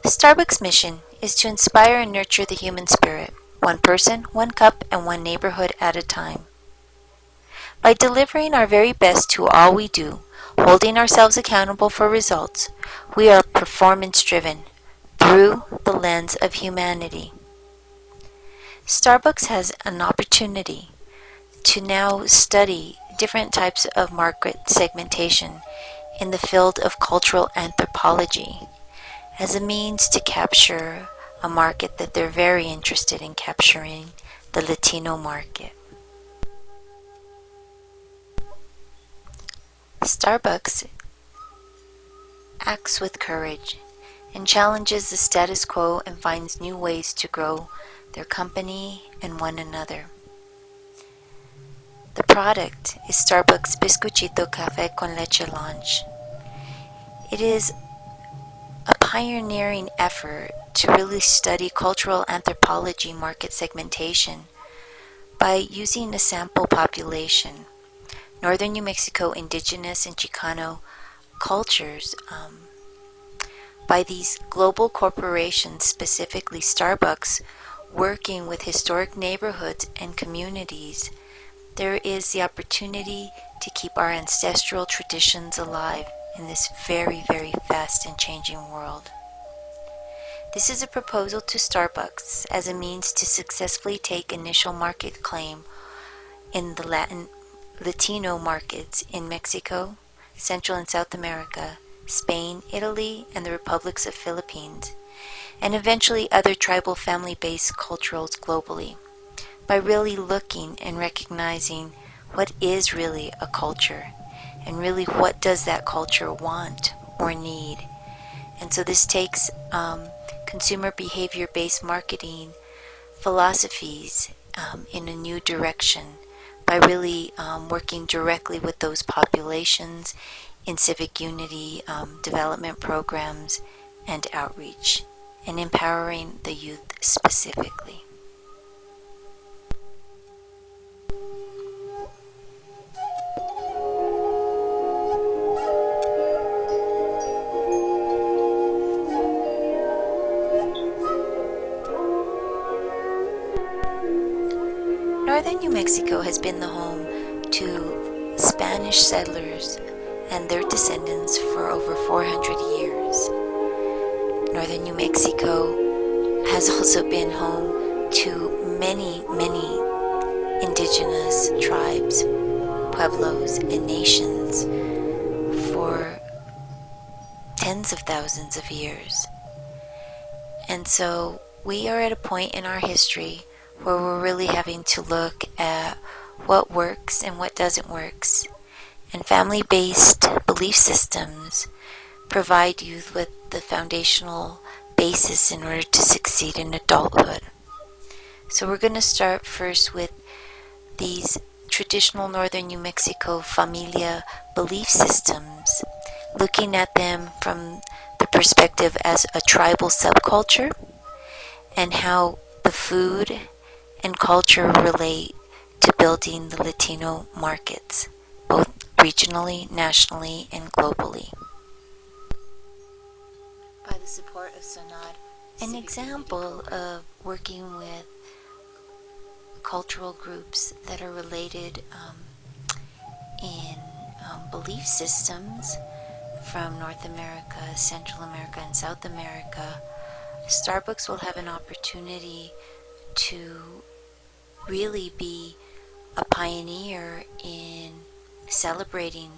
Starbucks' mission is to inspire and nurture the human spirit, one person, one cup, and one neighborhood at a time. By delivering our very best to all we do, holding ourselves accountable for results, we are performance-driven through the lens of humanity. Starbucks has an opportunity to now study different types of market segmentation in the field of cultural anthropology as a means to capture a market that they're very interested in capturing, the Latino market. Starbucks acts with courage and challenges the status quo and finds new ways to grow their company and one another. The product is Starbucks Bizcochito Cafe con Leche Launch. It is a pioneering effort to really study cultural anthropology market segmentation by using a sample population, Northern New Mexico Indigenous and Chicano cultures, by these global corporations, specifically Starbucks, working with historic neighborhoods and communities. There is the opportunity to keep our ancestral traditions alive in this very, very fast and changing world. This is a proposal to Starbucks as a means to successfully take initial market claim in the Latino markets in Mexico, Central and South America, Spain, Italy, and the Republics of Philippines, and eventually other tribal family-based cultures globally, by really looking and recognizing what is really a culture, and really what does that culture want or need. And so this takes consumer behavior-based marketing philosophies in a new direction by really working directly with those populations in civic unity, development programs, and outreach, and empowering the youth specifically. Northern New Mexico has been the home to Spanish settlers and their descendants for over 400 years. Northern New Mexico has also been home to many, many indigenous tribes, pueblos, and nations for tens of thousands of years. And so we are at a point in our history where we're really having to look at what works and what doesn't work. And family-based belief systems provide youth with the foundational basis in order to succeed in adulthood. So we're going to start first with these traditional Northern New Mexico familia belief systems, looking at them from the perspective as a tribal subculture and how the food and culture relate to building the Latino markets, both regionally, nationally, and globally. By the support of SONAD. An example of working with cultural groups that are related in belief systems from North America, Central America, and South America, Starbucks will have an opportunity to really be a pioneer in celebrating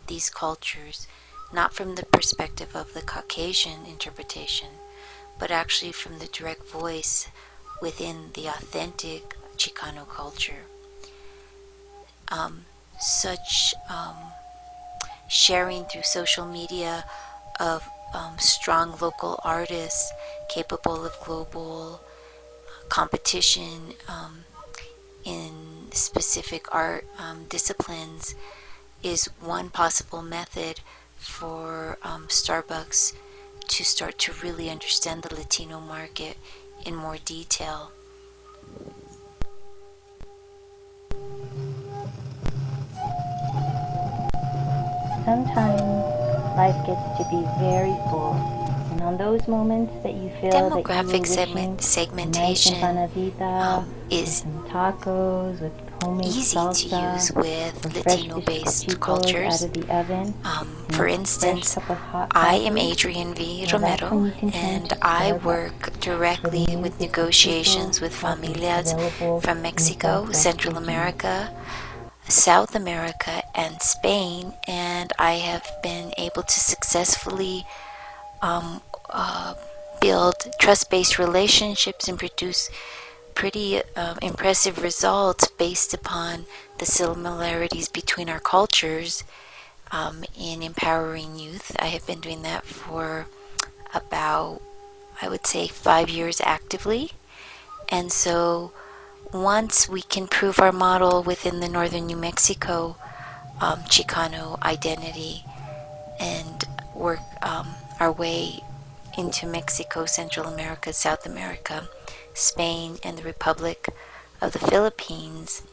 these cultures, not from the perspective of the Caucasian interpretation, but actually from the direct voice within the authentic Chicano culture. Such sharing through social media of strong local artists capable of global competition in specific art disciplines is one possible method for Starbucks to start to really understand the Latino market in more detail. Sometimes life gets to be very full, and And on those moments that you feel that you were Demographic wishing a nice segmentation empanadita is with some tacos with homemade easy to salsa use or with fresh Latino-based Biscochitos out cultures. of the oven For and a fresh instance, cup of hot I am coffee. Adrian V. Well, that's Romero, when you can turn and to I Starbucks work for the directly new with Biscochito negotiations with coffee familias available from in the Mexico, Southwest Central region. America, South America, and Spain, and I have been able to successfully build trust-based relationships and produce pretty impressive results based upon the similarities between our cultures in empowering youth. I have been doing that for about, I would say, 5 years actively. And so once we can prove our model within the northern New Mexico Chicano identity and work our way into Mexico, Central America, South America, Spain, and the Republic of the Philippines,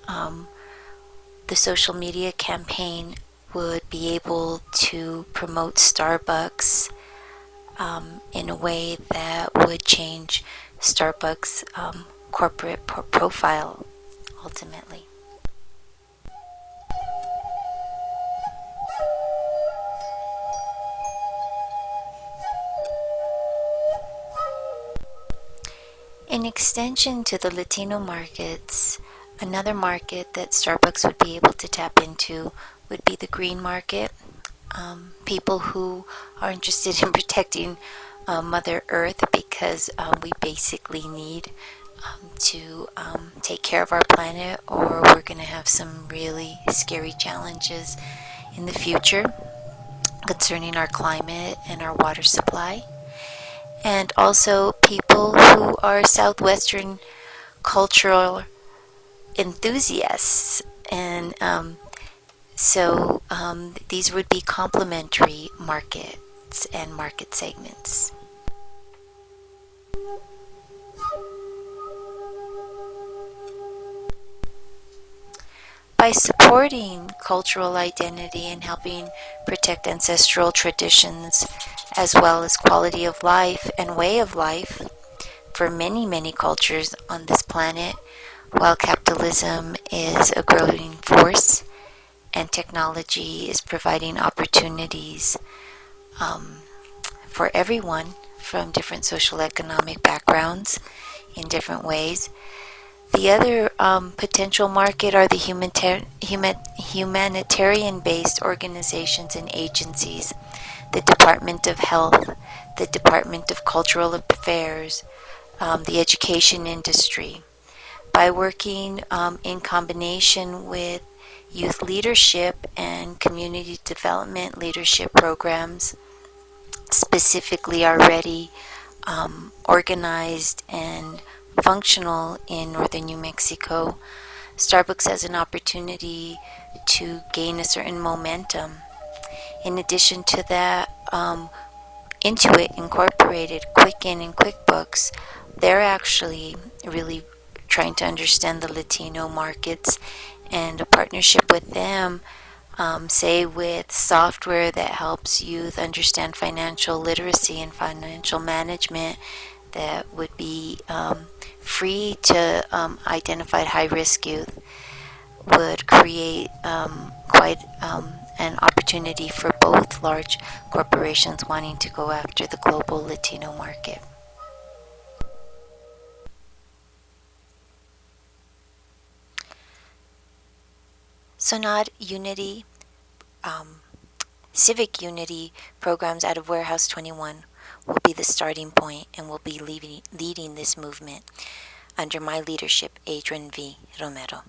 the social media campaign would be able to promote Starbucks in a way that would change Starbucks' corporate profile ultimately. In extension to the Latino markets, another market that Starbucks would be able to tap into would be the green market. People who are interested in protecting Mother Earth because we basically need to take care of our planet, or we're going to have some really scary challenges in the future concerning our climate and our water supply. And also people who are Southwestern cultural enthusiasts. And so these would be complementary markets and market segments. By supporting cultural identity and helping protect ancestral traditions, as well as quality of life and way of life for many, many cultures on this planet, while capitalism is a growing force and technology is providing opportunities for everyone from different social economic backgrounds in different ways. The other potential market are the humanitarian-based organizations and agencies, the Department of Health, the Department of Cultural Affairs, the education industry. By working in combination with youth leadership and community development leadership programs, specifically already organized and functional in northern New Mexico, Starbucks has an opportunity to gain a certain momentum. In addition to that, Intuit Incorporated, Quicken, and QuickBooks, they're actually really trying to understand the Latino markets, and a partnership with them, say with software that helps youth understand financial literacy and financial management, that would be free to identify high-risk youth, would create quite an opportunity for both large corporations wanting to go after the global Latino market. Sonad Unity, Civic Unity programs out of Warehouse 21 will be the starting point and will be leading this movement under my leadership, Adrian V. Romero.